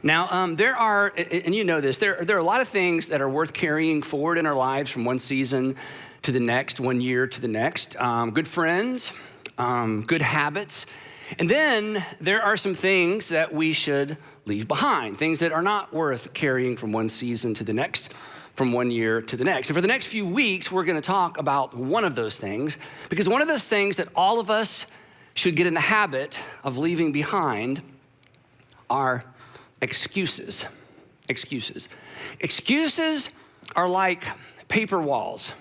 Now, there are, and you know this, there are a lot of things that are worth carrying forward in our lives from one season to the next, 1 year to the next. Good friends, good habits. And then there are some things that we should leave behind, things that are not worth carrying from one season to the next, from 1 year to the next. And for the next few weeks, we're gonna talk about one of those things, because one of those things that all of us should get in the habit of leaving behind are excuses. Excuses are like paper walls,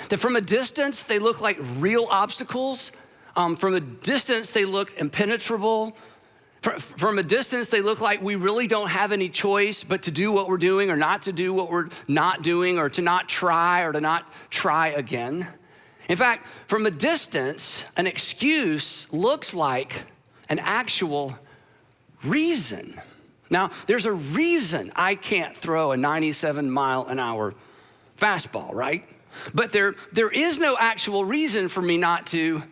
that from a distance, they look like real obstacles. From a distance, they look impenetrable. From a distance, they look like we really don't have any choice but to do what we're doing or not to do what we're not doing, or to not try or to not try again. In fact, from a distance, an excuse looks like an actual reason. Now, there's a reason I can't throw a 97-mile-an-hour fastball, right? But there is no actual reason for me not to.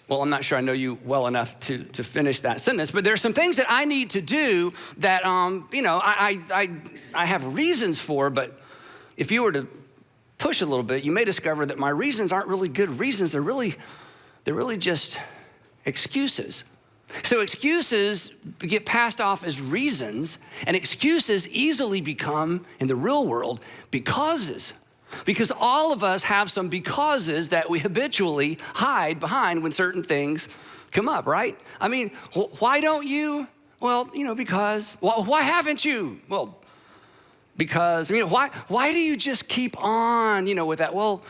Well, I'm not sure I know you well enough to finish that sentence, but there's some things that I need to do that, I have reasons for, but if you were to push a little bit, you may discover that my reasons aren't really good reasons. They're really just excuses. So excuses get passed off as reasons, and excuses easily become, in the real world, becauses. Because all of us have some becauses that we habitually hide behind when certain things come up, right? I mean, why don't you? Well, because. Well, why haven't you? Well, because. Why do you just keep on, with that? Well,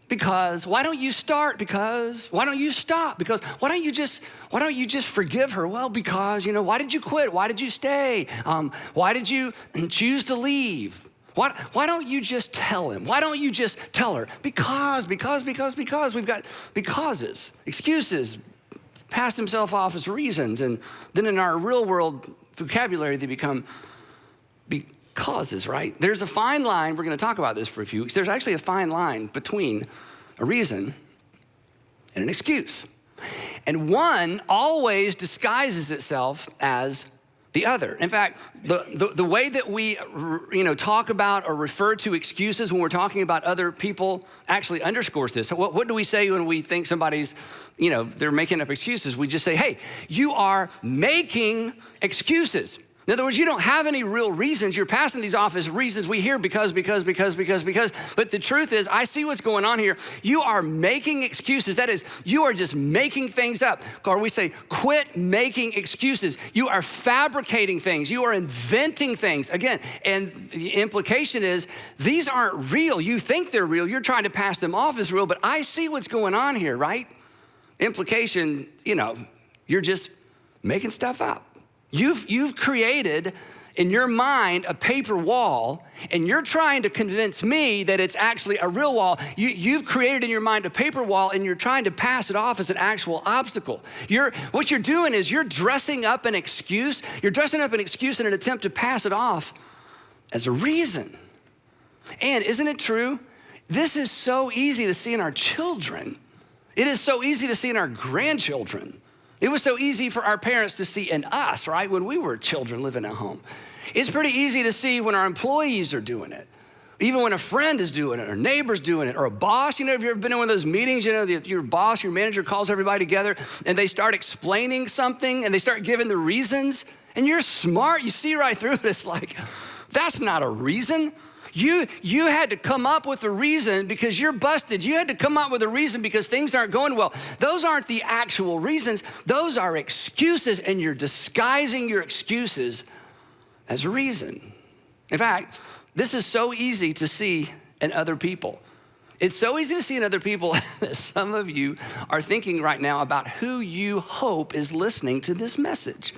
because. Why don't you start? Because. Why don't you stop? Because. Why don't you just forgive her? Well, because, why did you quit? Why did you stay? Why did you choose to leave? Why don't you just tell him? Why don't you just tell her? Because. We've got becauses, excuses, pass himself off as reasons. And then in our real world vocabulary, they become causes, right? There's a fine line. We're going to talk about this for a few weeks. There's actually a fine line between a reason and an excuse. And one always disguises itself as the other. In fact, the way that we talk about or refer to excuses when we're talking about other people actually underscores this. So what do we say when we think somebody's, they're making up excuses? We just say, hey, you are making excuses. In other words, you don't have any real reasons. You're passing these off as reasons. We hear because. But the truth is, I see what's going on here. You are making excuses. That is, you are just making things up. Or we say, quit making excuses. You are fabricating things. You are inventing things. Again, and the implication is, these aren't real. You think they're real. You're trying to pass them off as real, but I see what's going on here, right? Implication, you're just making stuff up. You've created in your mind a paper wall, and you're trying to convince me that it's actually a real wall. You've created in your mind a paper wall, and you're trying to pass it off as an actual obstacle. What you're doing is you're dressing up an excuse. You're dressing up an excuse in an attempt to pass it off as a reason. And isn't it true? This is so easy to see in our children. It is so easy to see in our grandchildren. It was so easy for our parents to see in us, right, when we were children living at home. It's pretty easy to see when our employees are doing it, even when a friend is doing it, or a neighbor's doing it, or a boss. If you've ever been in one of those meetings, your boss, your manager calls everybody together, and they start explaining something, and they start giving the reasons, and you're smart. You see right through it. It's like, that's not a reason. You had to come up with a reason because you're busted. You had to come up with a reason because things aren't going well. Those aren't the actual reasons. Those are excuses, and you're disguising your excuses as a reason. In fact, this is so easy to see in other people. It's so easy to see in other people that some of you are thinking right now about who you hope is listening to this message.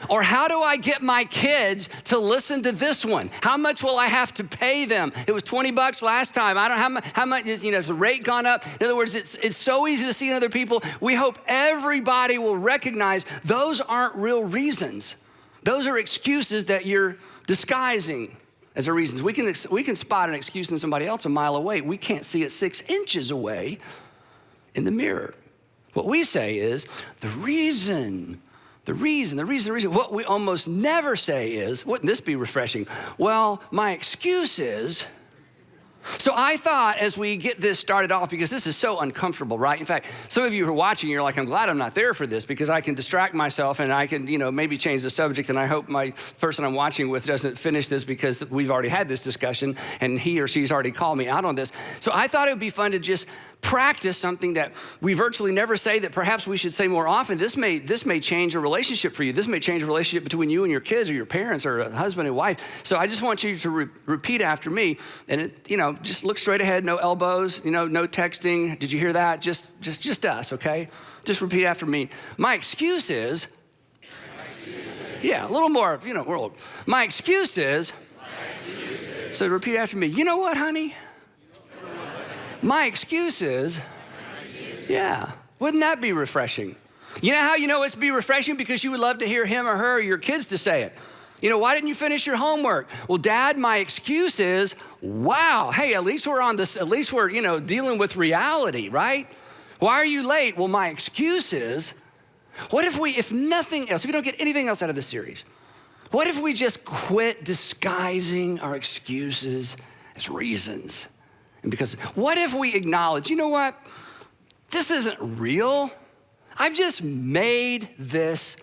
Or how do I get my kids to listen to this one? How much will I have to pay them? It was $20 last time. I don't know how much, has the rate gone up? In other words, it's so easy to see in other people. We hope everybody will recognize those aren't real reasons. Those are excuses that you're disguising as a reason. We can spot an excuse in somebody else a mile away. We can't see it 6 inches away in the mirror. What we say is the reason The reason. What we almost never say is, wouldn't this be refreshing? Well, my excuse is. So I thought as we get this started off, because this is so uncomfortable, right? In fact, some of you who are watching, you're like, I'm glad I'm not there for this because I can distract myself and I can, maybe change the subject. And I hope my person I'm watching with doesn't finish this because we've already had this discussion and he or she's already called me out on this. So I thought it would be fun to just practice something that we virtually never say that perhaps we should say more often. This may change a relationship for you. This may change a relationship between you and your kids or your parents or a husband and wife. So I just want you to repeat after me. And just look straight ahead, no elbows, no texting. Did you hear that? Just us, okay? Just repeat after me. My excuse is, yeah, a little more, we're old. My excuse is, so repeat after me. You know what, honey? My excuse is, yeah, wouldn't that be refreshing? You know how you know it's be refreshing? Because you would love to hear him or her or your kids to say it. Why didn't you finish your homework? Well, Dad, my excuse is, wow, hey, at least we're dealing with reality, right? Why are you late? Well, my excuse is, what if nothing else, if we don't get anything else out of this series, what if we just quit disguising our excuses as reasons? And because, what if we acknowledge, you know what? This isn't real. I've just made this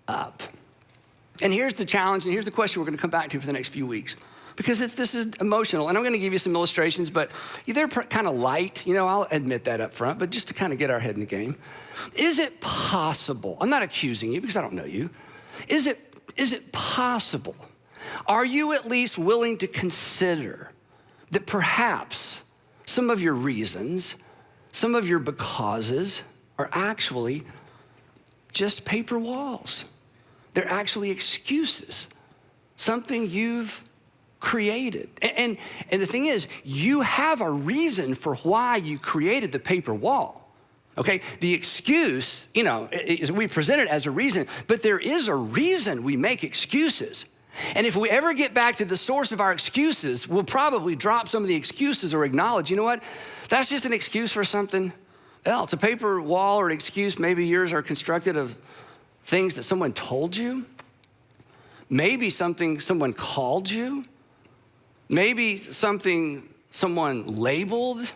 up. And here's the challenge, and here's the question we're going to come back to for the next few weeks. Because this is emotional, and I'm going to give you some illustrations, but they're kind of light. I'll admit that up front, but just to kind of get our head in the game. Is it possible? I'm not accusing you because I don't know you. Is it possible? Are you at least willing to consider that perhaps some of your reasons, some of your becauses are actually just paper walls? They're actually excuses, something you've created. And the thing is, you have a reason for why you created the paper wall, okay? The excuse, we present it as a reason, but there is a reason we make excuses. And if we ever get back to the source of our excuses, we'll probably drop some of the excuses or acknowledge, you know what? That's just an excuse for something else. A paper wall or an excuse, maybe yours are constructed of things that someone told you. Maybe something someone called you. Maybe something someone labeled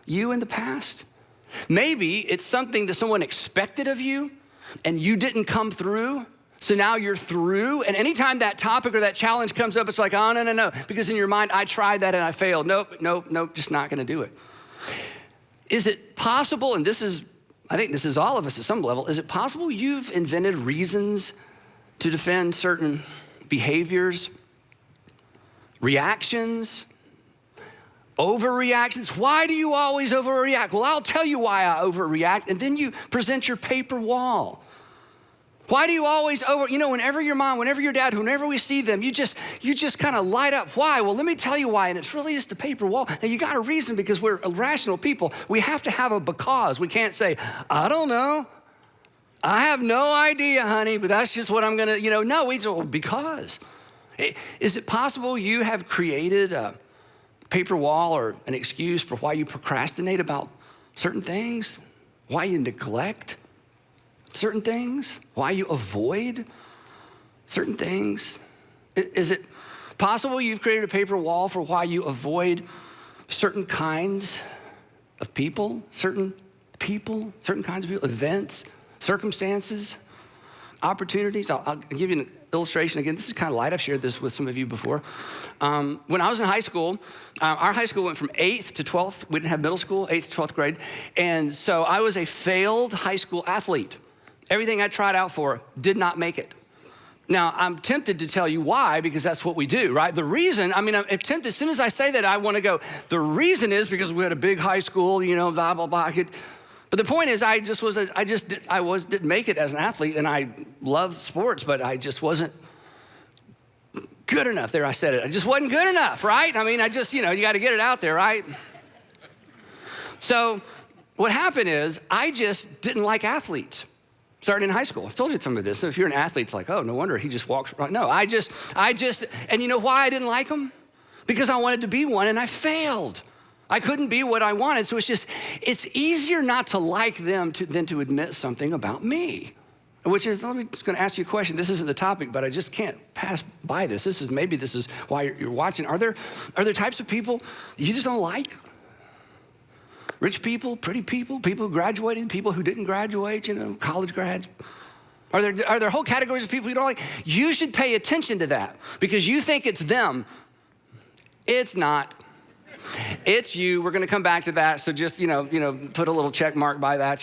you in the past. Maybe it's something that someone expected of you and you didn't come through. So now you're through, and anytime that topic or that challenge comes up, it's like, oh, no, because in your mind, I tried that and I failed. Nope, just not gonna do it. Is it possible, and I think this is all of us at some level, is it possible you've invented reasons to defend certain behaviors, reactions, overreactions? Why do you always overreact? Well, I'll tell you why I overreact, and then you present your paper wall. Why do you always whenever your mom, whenever your dad, whenever we see them, you just kind of light up. Why? Well, let me tell you why, and it's really just a paper wall. Now, you got a reason because we're rational people. We have to have a because. We can't say, I don't know. I have no idea, honey, but that's just what I'm gonna, no, we just, because. Is it possible you have created a paper wall or an excuse for why you procrastinate about certain things, why you neglect certain things, why you avoid certain things? Is it possible you've created a paper wall for why you avoid certain kinds of people, certain kinds of people, events, circumstances, opportunities? I'll give you an illustration. Again, this is kind of light. I've shared this with some of you before. When I was in high school, our high school went from 8th to 12th. We didn't have middle school, 8th to 12th grade. And so I was a failed high school athlete. Everything I tried out for did not make it. Now, I'm tempted to tell you why, because that's what we do, right? The reason, I'm tempted, as soon as I say that, I want to go, the reason is because we had a big high school, blah, blah, blah. But the point is, I didn't make it as an athlete, and I loved sports, but I just wasn't good enough. There, I said it. I just wasn't good enough, right? you got to get it out there, right? So what happened is, I just didn't like athletes. Starting in high school. I've told you some of this. So if you're an athlete, it's like, oh, no wonder he just walks right. No, I just, and you know why I didn't like them? Because I wanted to be one and I failed. I couldn't be what I wanted. So it's easier not to like them than to admit something about me. which is, I'm just gonna ask you a question. This isn't the topic, but I just can't pass by this. Maybe this is why you're watching. Are there types of people you just don't like? Rich people, pretty people, people who graduated, people who didn't graduate, college grads. Are there whole categories of people you don't like? You should pay attention to that because you think it's them. It's not. It's you. We're gonna come back to that. So just, put a little check mark by that,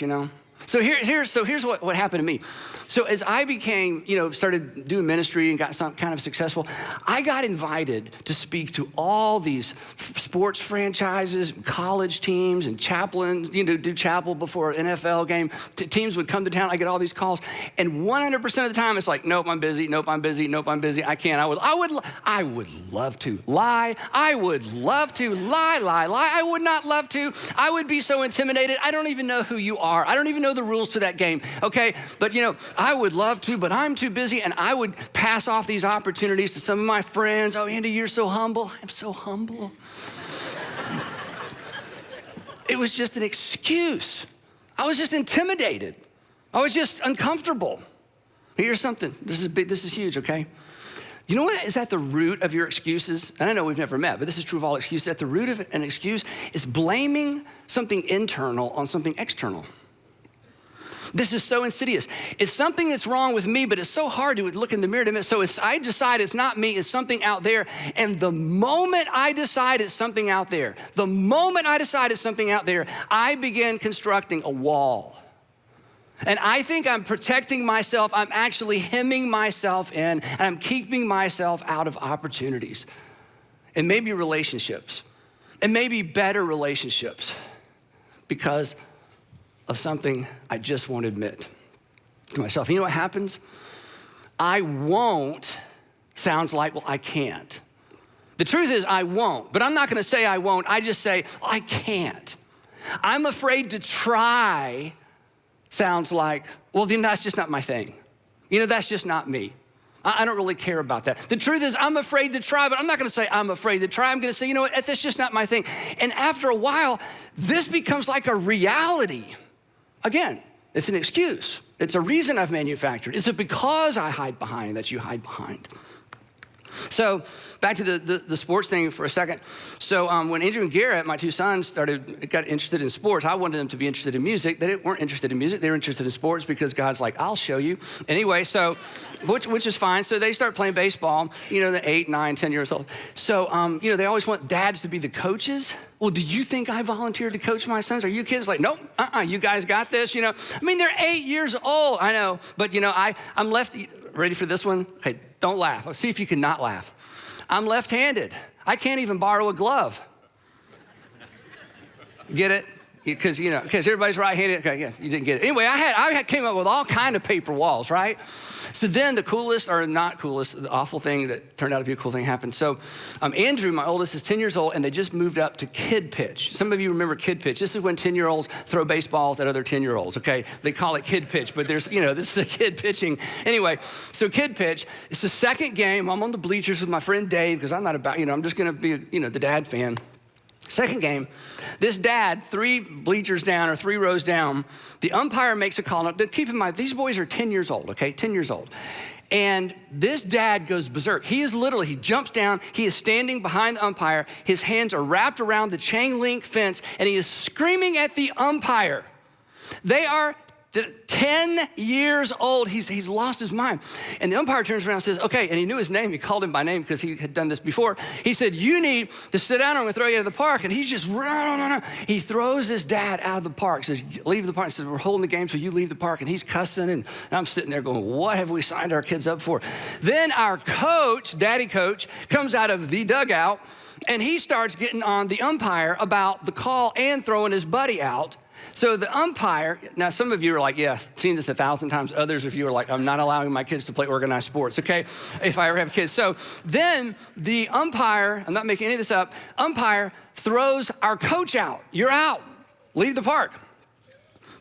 So here's what happened to me. So as I became, started doing ministry and got some kind of successful, I got invited to speak to all these sports franchises, college teams, and chaplains, do chapel before an NFL game. Teams would come to town. I get all these calls, and 100% of the time it's like, nope, I'm busy. Nope, I'm busy. Nope, I'm busy. I can't. I would love to lie. I would love to lie. I would not love to. I would be so intimidated. I don't even know who you are. I don't even know the rules to that game, okay? But I would love to, but I'm too busy, and I would pass off these opportunities to some of my friends. Oh, Andy, you're so humble. I'm so humble. It was just an excuse. I was just intimidated. I was just uncomfortable. Here's something. This is big. This is huge, okay? You know what is at the root of your excuses? And I know we've never met, but this is true of all excuses. At the root of an excuse is blaming something internal on something external. This is so insidious. It's something that's wrong with me, but it's so hard to look in the mirror to admit. So I decide it's not me, it's something out there. And the moment I decide it's something out there, I begin constructing a wall. And I think I'm protecting myself. I'm actually hemming myself in, and I'm keeping myself out of opportunities. And maybe relationships, and maybe better relationships, because of something I just won't admit to myself. You know what happens? I won't sounds like, well, I can't. The truth is I won't, but I'm not gonna say I won't. I just say, I can't. I'm afraid to try sounds like, well, then that's just not my thing. That's just not me. I don't really care about that. The truth is I'm afraid to try, but I'm not gonna say I'm afraid to try. I'm gonna say, that's just not my thing. And after a while, this becomes like a reality. Again, it's an excuse. It's a reason I've manufactured. It's a because I hide behind that you hide behind. So back to the sports thing for a second. So when Andrew and Garrett, my two sons, got interested in sports, I wanted them to be interested in music. They weren't interested in music. They were interested in sports because God's like, I'll show you. Anyway, so, which is fine. So they start playing baseball, they're 8, 9, 10 years old. So, they always want dads to be the coaches. Well, do you think I volunteered to coach my sons? Are you kids like, nope, you guys got this, they're 8 years old, I know. But, I'm left, ready for this one? Okay, don't laugh. I'll see if you can not laugh. I'm left-handed. I can't even borrow a glove. Get it? Because everybody's right-handed. Okay, yeah, you didn't get it. Anyway, I came up with all kind of paper walls, right? So then the coolest, or not coolest, the awful thing that turned out to be a cool thing happened. So Andrew, my oldest, is 10 years old, and they just moved up to kid pitch. Some of you remember kid pitch. This is when 10-year-olds throw baseballs at other 10-year-olds, okay? They call it kid pitch, but this is the kid pitching. Anyway, so kid pitch, it's the second game. I'm on the bleachers with my friend Dave, because I'm not about, I'm just gonna be, the dad fan. Second game, this dad, 3 bleachers down or 3 rows down, the umpire makes a call. Now, keep in mind, these boys are 10 years old, okay? 10 years old. And this dad goes berserk. He jumps down, he is standing behind the umpire, his hands are wrapped around the chain link fence, and he is screaming at the umpire. They are 10 years old, he's lost his mind. And the umpire turns around and says, okay, and he knew his name, he called him by name because he had done this before. He said, you need to sit down, I'm gonna throw you out of the park. And he's just, he throws his dad out of the park, says, leave the park. He says, we're holding the game, so you leave the park. And he's cussing, and I'm sitting there going, what have we signed our kids up for? Then our coach, daddy coach, comes out of the dugout, and he starts getting on the umpire about the call and throwing his buddy out. So the umpire, now some of you are like, yeah, seen this 1,000 times. Others of you are like, I'm not allowing my kids to play organized sports, okay? If I ever have kids. So then the umpire, I'm not making any of this up, umpire throws our coach out. You're out, leave the park.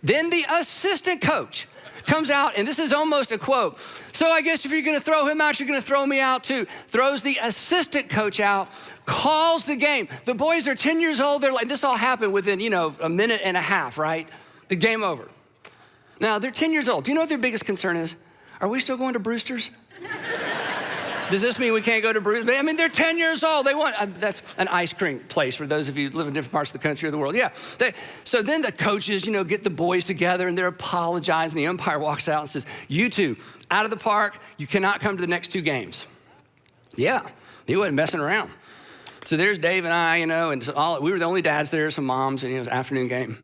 Then the assistant coach comes out, and this is almost a quote. So I guess if you're gonna throw him out, you're gonna throw me out too. Throws the assistant coach out, calls the game. The boys are 10 years old. They're like, this all happened within, a minute and a half, right? The game over. Now, they're 10 years old. Do you know what their biggest concern is? Are we still going to Brewster's? Does this mean we can't go to Brewster's? I mean, they're 10 years old. They want, that's an ice cream place for those of you who live in different parts of the country or the world. Yeah. So then the coaches, get the boys together and they're apologizing. The umpire walks out and says, you two, out of the park, you cannot come to the next 2 games. Yeah, he wasn't messing around. So there's Dave and I, and we were the only dads there, some moms, and it was an afternoon game.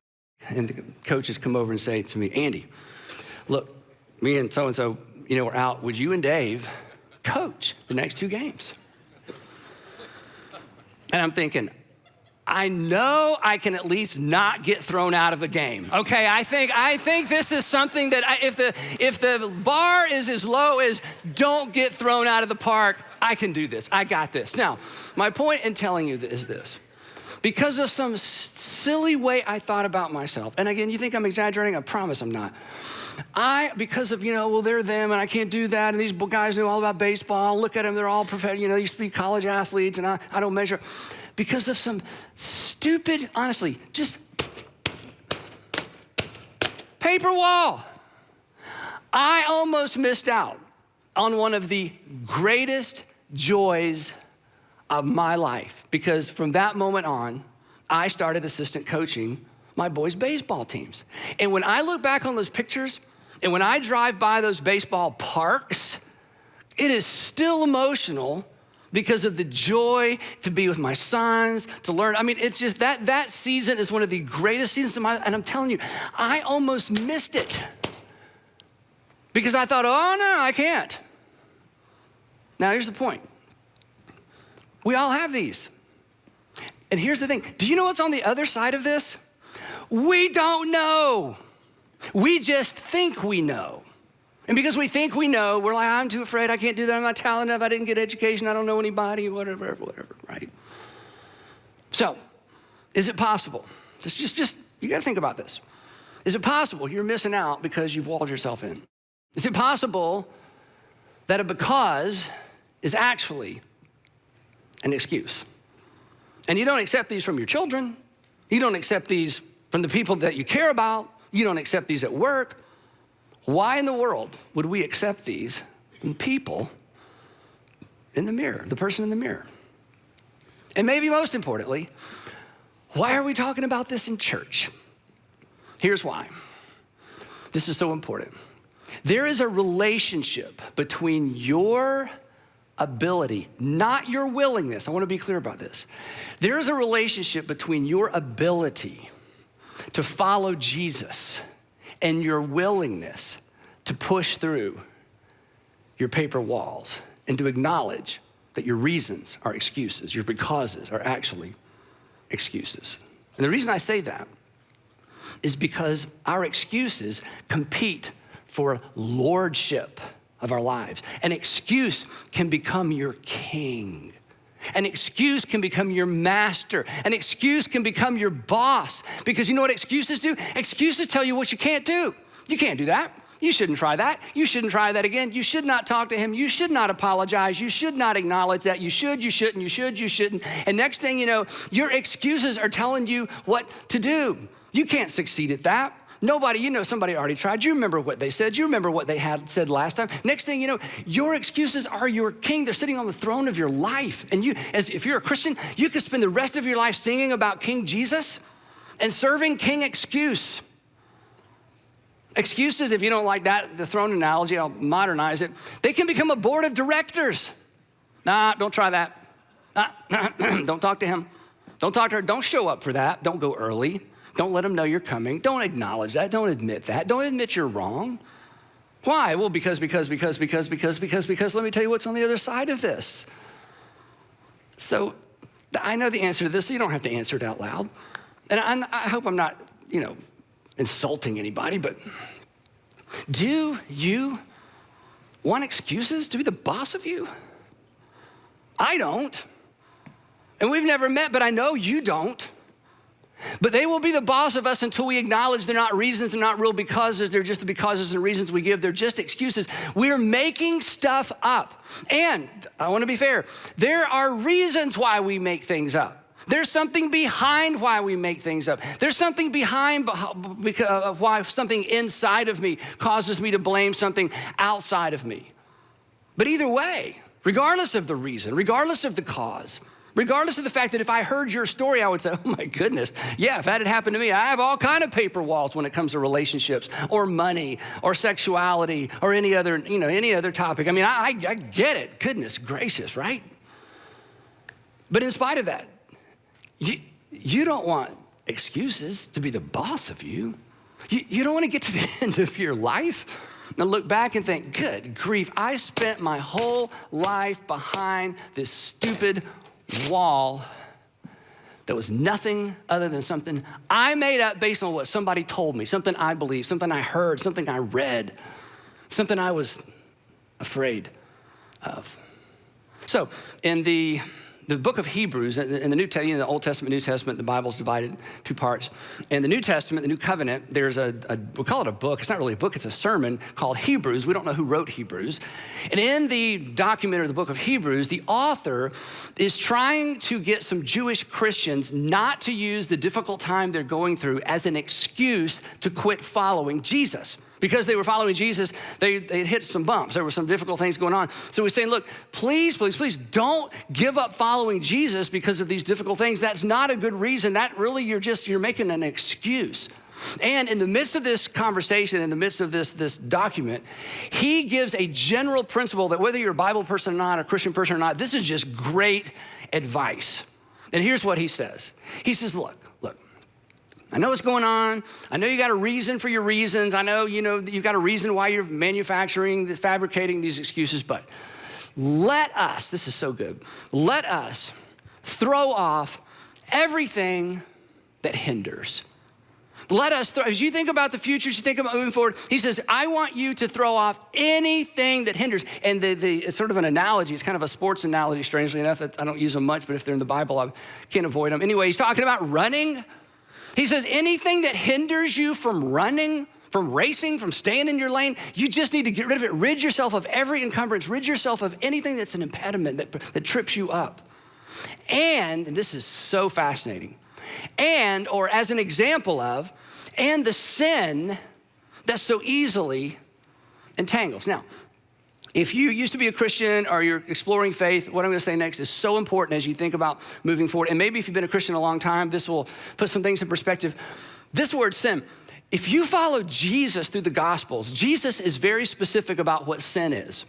And the coaches come over and say to me, Andy, look, me and so-and-so, we're out. Would you and Dave coach the next 2 games? And I'm thinking, I know I can at least not get thrown out of the game. Okay, I think this is something that if the bar is as low as don't get thrown out of the park, I can do this. I got this. Now, my point in telling you is this. Because of some silly way I thought about myself, and again, you think I'm exaggerating? I promise I'm not. Because of, they're them and I can't do that, and these guys know all about baseball. Look at them, they're all professional, they used to be college athletes, and I don't measure. Because of some stupid, honestly, just paper wall, I almost missed out on one of the greatest joys of my life, because from that moment on, I started assistant coaching my boys' baseball teams. And when I look back on those pictures, and when I drive by those baseball parks, it is still emotional because of the joy to be with my sons, to learn. I mean, it's just that season is one of the greatest seasons of my life. And I'm telling you, I almost missed it because I thought, oh no, I can't. Now, here's the point. We all have these. And here's the thing. Do you know what's on the other side of this? We don't know. We just think we know. And because we think we know, we're like, I'm too afraid, I can't do that, I'm not talented enough, I didn't get education, I don't know anybody, whatever, right? So, is it possible? Just you gotta think about this. Is it possible you're missing out because you've walled yourself in? Is it possible that a because is actually an excuse? And you don't accept these from your children. You don't accept these from the people that you care about. You don't accept these at work. Why in the world would we accept these from people in the mirror, the person in the mirror? And maybe most importantly, why are we talking about this in church? Here's why. This is so important. There is a relationship between your ability, not your willingness. I want to be clear about this. There is a relationship between your ability to follow Jesus and your willingness to push through your paper walls and to acknowledge that your reasons are excuses, your becauses are actually excuses. And the reason I say that is because our excuses compete for lordship of our lives. An excuse can become your king. An excuse can become your master. An excuse can become your boss. Because you know what excuses do? Excuses tell you what you can't do. You can't do that. You shouldn't try that. You shouldn't try that again. You should not talk to him. You should not apologize. You should not acknowledge that. You should, you shouldn't, you should, you shouldn't. And next thing you know, your excuses are telling you what to do. You can't succeed at that. Nobody, somebody already tried. You remember what they said. You remember what they had said last time. Next thing you know, your excuses are your king. They're sitting on the throne of your life. And if you're a Christian, you could spend the rest of your life singing about King Jesus and serving King Excuse. Excuses, if you don't like that, the throne analogy, I'll modernize it. They can become a board of directors. Nah, don't try that. Don't talk to him. Don't talk to her. Don't show up for that. Don't go early. Don't let them know you're coming. Don't acknowledge that. Don't admit that. Don't admit you're wrong. Why? Well, because let me tell you what's on the other side of this. So I know the answer to this, so you don't have to answer it out loud. And I hope I'm not, insulting anybody, but do you want excuses to be the boss of you? I don't. And we've never met, but I know you don't. But they will be the boss of us until we acknowledge they're not reasons, they're not real becauses, they're just the becauses and reasons we give, they're just excuses. We're making stuff up. And I want to be fair, there are reasons why we make things up. There's something behind why we make things up. There's something behind why something inside of me causes me to blame something outside of me. But either way, regardless of the reason, regardless of the cause, regardless of the fact that if I heard your story, I would say, oh my goodness, yeah, if that had happened to me, I have all kind of paper walls when it comes to relationships or money or sexuality or any other topic. I mean, I get it, goodness gracious, right? But in spite of that, you don't want excuses to be the boss of you. You don't want to get to the end of your life and look back and think, good grief, I spent my whole life behind this stupid wall that was nothing other than something I made up based on what somebody told me, something I believed, something I heard, something I read, something I was afraid of. So in the book of Hebrews, in the Old Testament, New Testament, the Bible's divided two parts. In the New Testament, the New Covenant, there's we call it a book. It's not really a book, it's a sermon called Hebrews. We don't know who wrote Hebrews. And in the document or the book of Hebrews, the author is trying to get some Jewish Christians not to use the difficult time they're going through as an excuse to quit following Jesus. Because they were following Jesus, they hit some bumps. There were some difficult things going on. So he's saying, look, please don't give up following Jesus because of these difficult things. That's not a good reason. That really, you're making an excuse. And in the midst of this conversation, in the midst of this document, he gives a general principle that whether you're a Bible person or not, a Christian person or not, this is just great advice. And here's what he says. He says, look, I know what's going on. I know you got a reason for your reasons. I know, you've got a reason why you're fabricating these excuses, but let us, this is so good, let us throw off everything that hinders. Let us, as you think about the future, as you think about moving forward, he says, I want you to throw off anything that hinders. And it's sort of an analogy. It's kind of a sports analogy, strangely enough. I don't use them much, but if they're in the Bible, I can't avoid them. Anyway, he's talking about running. He says, anything that hinders you from running, from racing, from staying in your lane, you just need to get rid of it. Rid yourself of every encumbrance. Rid yourself of anything that's an impediment that trips you up. And this is so fascinating, or as an example of, and the sin that so easily entangles. Now, if you used to be a Christian or you're exploring faith, what I'm gonna say next is so important as you think about moving forward. And maybe if you've been a Christian a long time, this will put some things in perspective. This word sin, if you follow Jesus through the Gospels, Jesus is very specific about what sin is.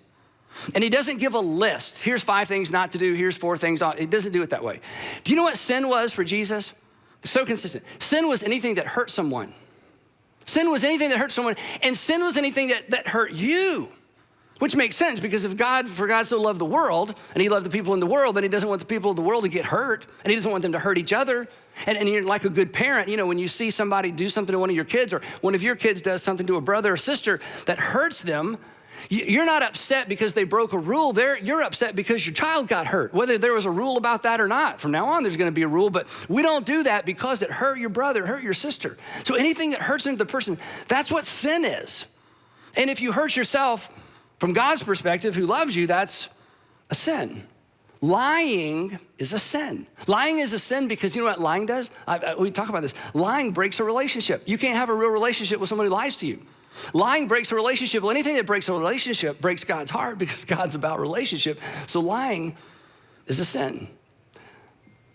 And he doesn't give a list. Here's 5 things not to do, here's 4 things. He doesn't do it that way. Do you know what sin was for Jesus? It's so consistent. Sin was anything that hurt someone. Sin was anything that hurt someone, and sin was anything that hurt you. Which makes sense because for God so loved the world and he loved the people in the world, then he doesn't want the people of the world to get hurt and he doesn't want them to hurt each other. And you're like a good parent, when you see somebody do something to one of your kids or one of your kids does something to a brother or sister that hurts them, you're not upset because they broke a rule. You're upset because your child got hurt, whether there was a rule about that or not. From now on, there's gonna be a rule, but we don't do that because it hurt your brother, hurt your sister. So anything that hurts another person, that's what sin is. And if you hurt yourself, from God's perspective, who loves you, that's a sin. Lying is a sin. Lying is a sin because you know what lying does? We talk about this. Lying breaks a relationship. You can't have a real relationship with somebody who lies to you. Lying breaks a relationship. Well, anything that breaks a relationship breaks God's heart because God's about relationship. So lying is a sin.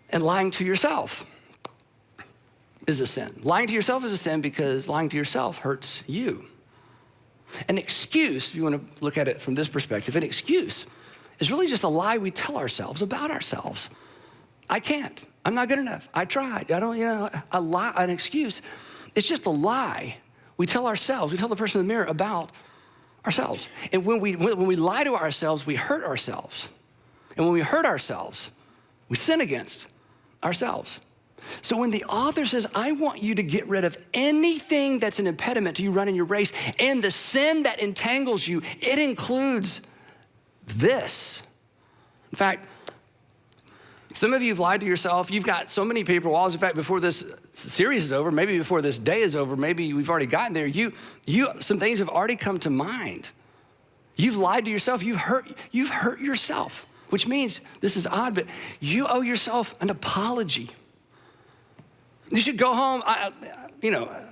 And lying to yourself is a sin. Lying to yourself is a sin because lying to yourself hurts you. An excuse, if you want to look at it from this perspective, an excuse is really just a lie we tell ourselves about ourselves. I can't. I'm not good enough. I tried. I don't, a lie, an excuse. It's just a lie we tell ourselves. We tell the person in the mirror about ourselves. And when we lie to ourselves, we hurt ourselves. And when we hurt ourselves, we sin against ourselves. So when the author says, I want you to get rid of anything that's an impediment to you running your race and the sin that entangles you, it includes this. In fact, some of you have lied to yourself. You've got so many paper walls. In fact, before this series is over, maybe before this day is over, maybe we've already gotten there. Some things have already come to mind. You've lied to yourself. You've hurt yourself. which means, this is odd, but you owe yourself an apology. You should go home,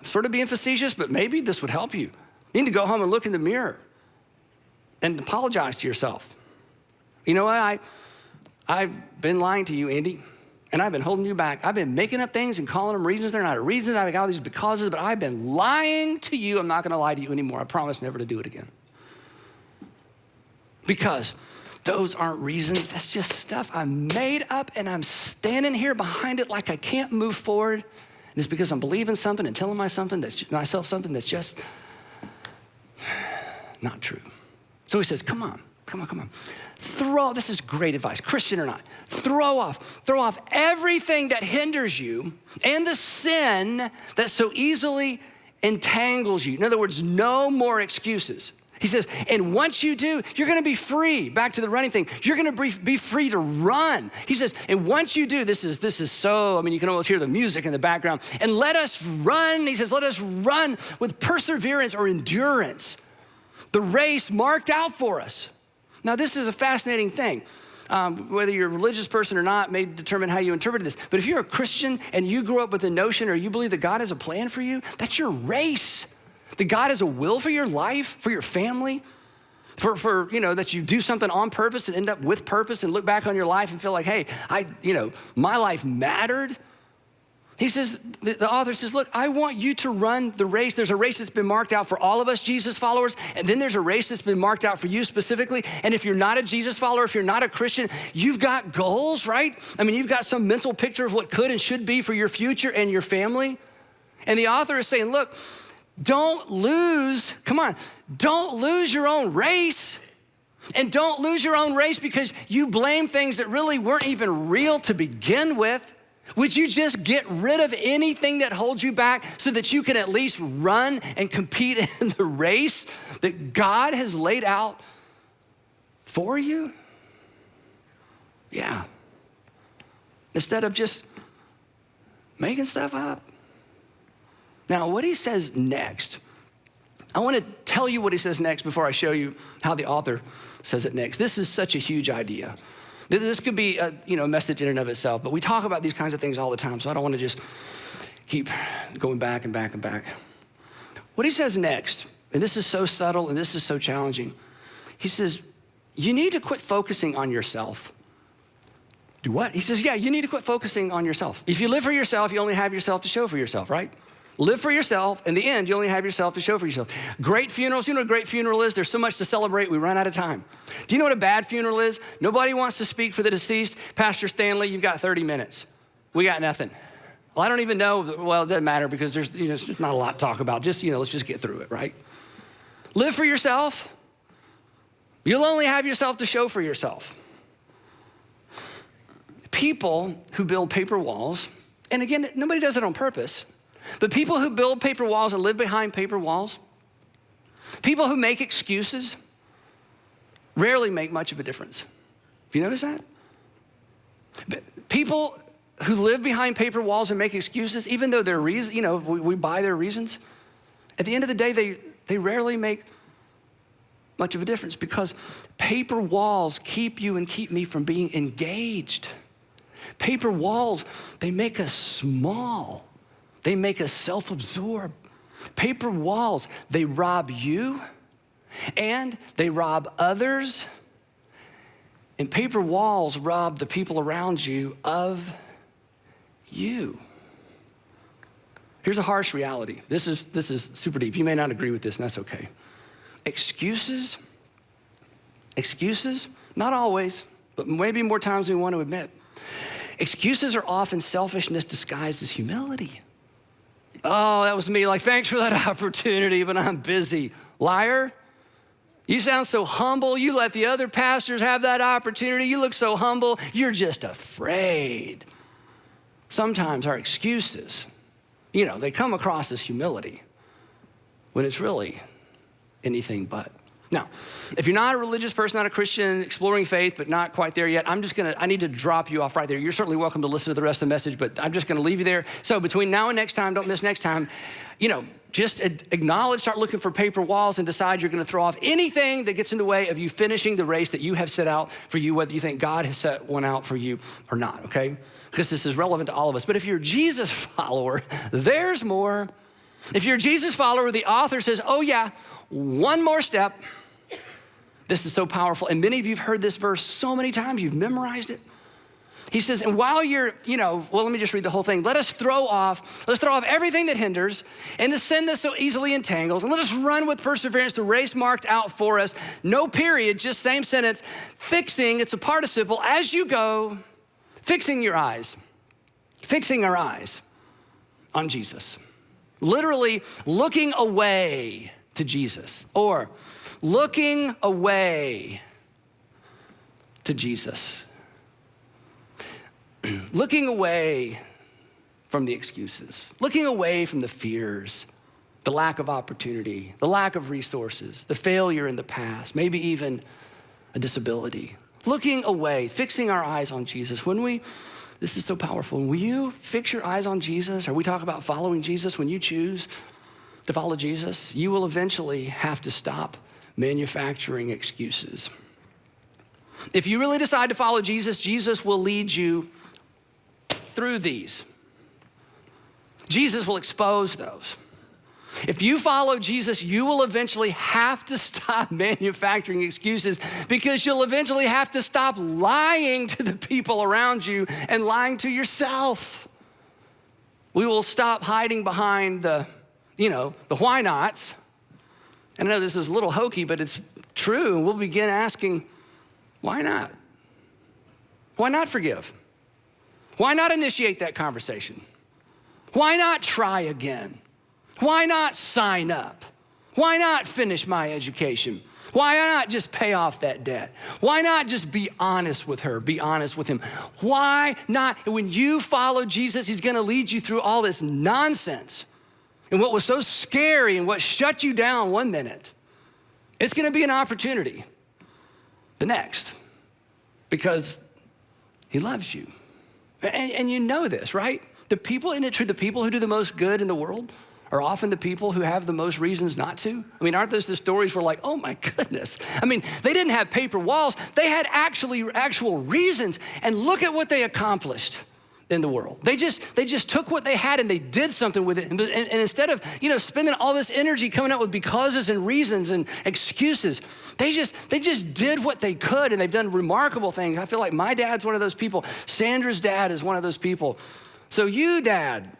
sort of being facetious, but maybe this would help you. You need to go home and look in the mirror and apologize to yourself. You know what, I've been lying to you, Andy, and I've been holding you back. I've been making up things and calling them reasons they're not reasons. I've got all these becauses, but I've been lying to you. I'm not gonna lie to you anymore. I promise never to do it again. Because those aren't reasons. That's just stuff I made up, and I'm standing here behind it like I can't move forward. And it's because I'm believing something and telling myself something that's just not true. So he says, come on. This is great advice, Christian or not. Throw off everything that hinders you and the sin that so easily entangles you. In other words, no more excuses. He says, and once you do, you're gonna be free. Back to the running thing. You're gonna be free to run. He says, and once you do, this is so, you can almost hear the music in the background. And let us run, he says, let us run with perseverance or endurance, the race marked out for us. Now, this is a fascinating thing. Whether you're a religious person or not may determine how you interpret this. But if you're a Christian and you grew up with the notion or you believe that God has a plan for you, that's your race. That God has a will for your life, for your family, for that you do something on purpose and end up with purpose and look back on your life and feel like, hey, my life mattered. He says, the author says, look, I want you to run the race. There's a race that's been marked out for all of us Jesus followers, and then there's a race that's been marked out for you specifically. And if you're not a Jesus follower, if you're not a Christian, you've got goals, right? You've got some mental picture of what could and should be for your future and your family. And the author is saying, look, don't lose your own race. And don't lose your own race because you blame things that really weren't even real to begin with. Would you just get rid of anything that holds you back so that you can at least run and compete in the race that God has laid out for you? Yeah. Instead of just making stuff up. Now, what he says next, I want to tell you what he says next before I show you how the author says it next. This is such a huge idea. This could be a message in and of itself, but we talk about these kinds of things all the time, so I don't want to just keep going back and back and back. What he says next, and this is so subtle and this is so challenging, he says, you need to quit focusing on yourself. Do what? He says, yeah, you need to quit focusing on yourself. If you live for yourself, you only have yourself to show for yourself, right? Live for yourself. In the end, you only have yourself to show for yourself. Great funerals, you know what a great funeral is? There's so much to celebrate, we run out of time. Do you know what a bad funeral is? Nobody wants to speak for the deceased. Pastor Stanley, you've got 30 minutes. We got nothing. Well, I don't even know, well, it doesn't matter because there's not a lot to talk about. Just, let's just get through it, right? Live for yourself. You'll only have yourself to show for yourself. People who build paper walls, and again, nobody does it on purpose, but people who build paper walls and live behind paper walls, people who make excuses, rarely make much of a difference. Have you noticed that? People who live behind paper walls and make excuses, even though their reason, we buy their reasons, at the end of the day, they rarely make much of a difference because paper walls keep you and keep me from being engaged. Paper walls, they make us small. They make us self-absorbed. Paper walls, they rob you and they rob others. And paper walls rob the people around you of you. Here's a harsh reality. This is super deep. You may not agree with this, and that's okay. Excuses, not always, but maybe more times than we want to admit. Excuses are often selfishness disguised as humility. Oh, that was me. Thanks for that opportunity, but I'm busy. Liar. You sound so humble. You let the other pastors have that opportunity. You look so humble. You're just afraid. Sometimes our excuses, they come across as humility when it's really anything but. Now, if you're not a religious person, not a Christian, exploring faith, but not quite there yet, I need to drop you off right there. You're certainly welcome to listen to the rest of the message, but I'm just gonna leave you there. So between now and next time, don't miss next time, just acknowledge, start looking for paper walls and decide you're gonna throw off anything that gets in the way of you finishing the race that you have set out for you, whether you think God has set one out for you or not, okay? Because this is relevant to all of us. But if you're a Jesus follower, there's more. If you're a Jesus follower, the author says, oh yeah, one more step. This is so powerful. And many of you have heard this verse so many times, you've memorized it. He says, and while you're, let me just read the whole thing. Let's throw off everything that hinders and the sin that so easily entangles, and let us run with perseverance the race marked out for us. No period, just same sentence. Fixing, it's a participle, as you go, fixing our eyes on Jesus. Literally looking away to Jesus, or looking away to Jesus. Looking away from the excuses, looking away from the fears, the lack of opportunity, the lack of resources, the failure in the past, maybe even a disability. Looking away, fixing our eyes on Jesus. This is so powerful. When you fix your eyes on Jesus, or we talk about following Jesus, when you choose to follow Jesus, you will eventually have to stop manufacturing excuses. If you really decide to follow Jesus, Jesus will lead you through these. Jesus will expose those. If you follow Jesus, you will eventually have to stop manufacturing excuses, because you'll eventually have to stop lying to the people around you and lying to yourself. We will stop hiding behind the why nots. And I know this is a little hokey, but it's true. And we'll begin asking, why not? Why not forgive? Why not initiate that conversation? Why not try again? Why not sign up? Why not finish my education? Why not just pay off that debt? Why not just be honest with her, be honest with him? Why not? When you follow Jesus, he's gonna lead you through all this nonsense. And what was so scary and what shut you down one minute, it's gonna be an opportunity the next, because he loves you. And you know this, right? The people who do the most good in the world are often the people who have the most reasons not to. I mean, aren't those the stories where like, oh my goodness. I mean, they didn't have paper walls. They had actual reasons. And look at what they accomplished in the world. They just took what they had and they did something with it. And instead of, spending all this energy coming up with becauses and reasons and excuses, they just did what they could, and they've done remarkable things. I feel like my dad's one of those people. Sandra's dad is one of those people. So you, dad,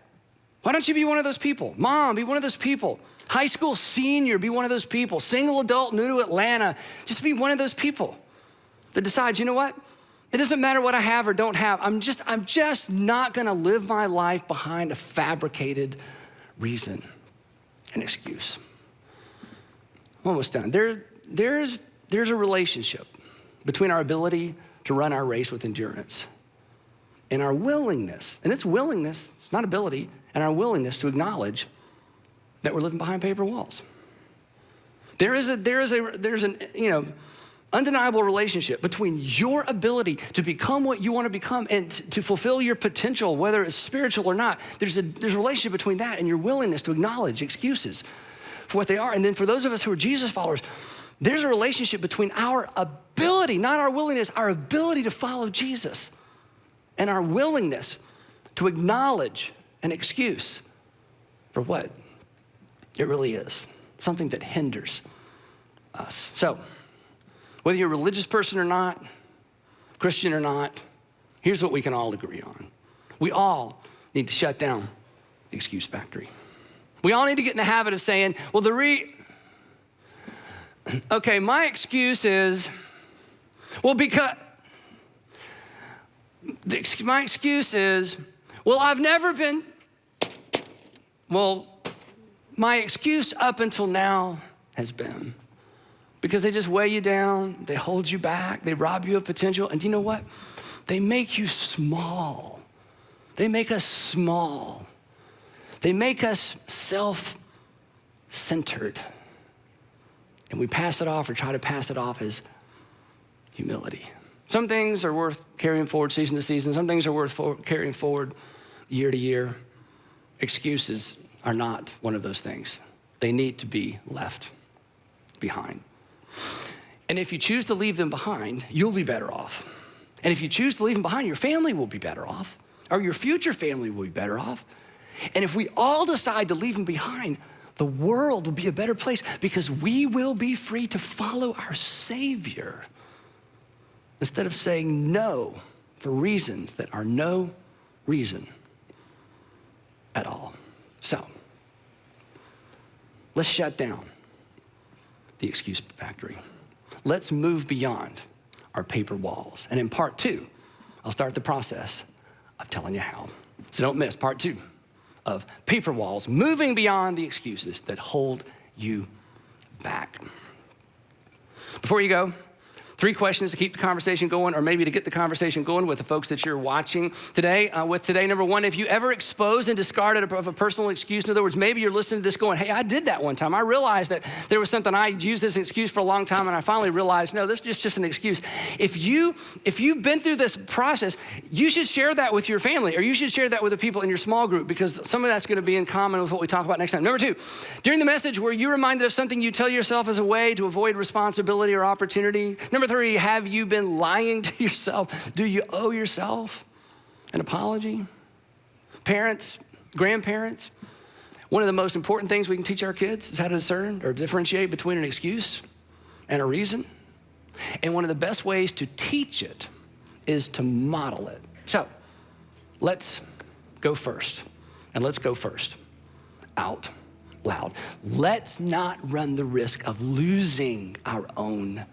why don't you be one of those people? Mom, be one of those people. High school senior, be one of those people. Single adult, new to Atlanta, just be one of those people that decides, you know what? It doesn't matter what I have or don't have. I'm just not gonna live my life behind a fabricated reason and excuse. I'm almost done. There's a relationship between our ability to run our race with endurance and our willingness, and it's willingness, it's not ability, and our willingness to acknowledge that we're living behind paper walls. There's an undeniable relationship between your ability to become what you want to become and to fulfill your potential, whether it's spiritual or not. There's a relationship between that and your willingness to acknowledge excuses for what they are. And then for those of us who are Jesus followers, there's a relationship between our ability, not our willingness, our ability to follow Jesus, and our willingness to acknowledge an excuse for what it really is, something that hinders us. So, whether you're a religious person or not, Christian or not, here's what we can all agree on. We all need to shut down the excuse factory. We all need to get in the habit of saying, well, my excuse is, my excuse is, I've never been, my excuse up until now has been, because they just weigh you down, they hold you back, they rob you of potential, and you know what? They make you small. They make us small. They make us self-centered. And we pass it off or try to pass it off as humility. Some things are worth carrying forward season to season. Some things are worth carrying forward year to year. Excuses are not one of those things. They need to be left behind. And if you choose to leave them behind, you'll be better off. And if you choose to leave them behind, your family will be better off, or your future family will be better off. And if we all decide to leave them behind, the world will be a better place because we will be free to follow our Savior instead of saying no for reasons that are no reason at all. So, let's shut down the excuse factory. Let's move beyond our paper walls. And in part 2, I'll start the process of telling you how. So don't miss part 2 of paper walls, moving beyond the excuses that hold you back. Before you go, 3 questions to keep the conversation going, or maybe to get the conversation going with the folks that you're watching today. Number 1, if you ever exposed and discarded a personal excuse, in other words, maybe you're listening to this going, hey, I did that one time. I realized that there was something, I used this excuse for a long time, and I finally realized, no, this is just an excuse. If you've been through this process, you should share that with your family, or you should share that with the people in your small group, because some of that's gonna be in common with what we talk about next time. Number 2, during the message, were you reminded of something you tell yourself as a way to avoid responsibility or opportunity? Number 3, have you been lying to yourself? Do you owe yourself an apology? Parents, grandparents, one of the most important things we can teach our kids is how to discern or differentiate between an excuse and a reason. And one of the best ways to teach it is to model it. So let's go first, and let's go first out loud. Let's not run the risk of losing our own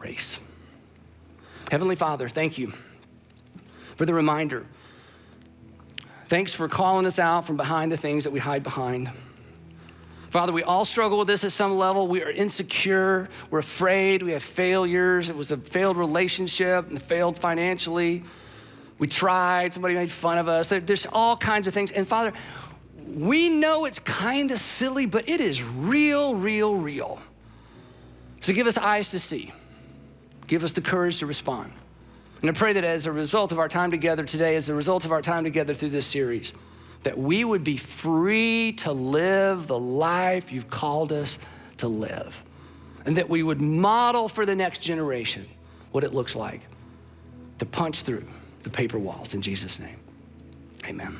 race. Heavenly Father, thank you for the reminder. Thanks for calling us out from behind the things that we hide behind. Father, we all struggle with this at some level. We are insecure, we're afraid, we have failures. It was a failed relationship and failed financially. We tried, somebody made fun of us. There's all kinds of things. And Father, we know it's kind of silly, but it is real, real, real. So give us eyes to see. Give us the courage to respond. And I pray that as a result of our time together today, as a result of our time together through this series, that we would be free to live the life you've called us to live. And that we would model for the next generation what it looks like to punch through the paper walls in Jesus' name. Amen.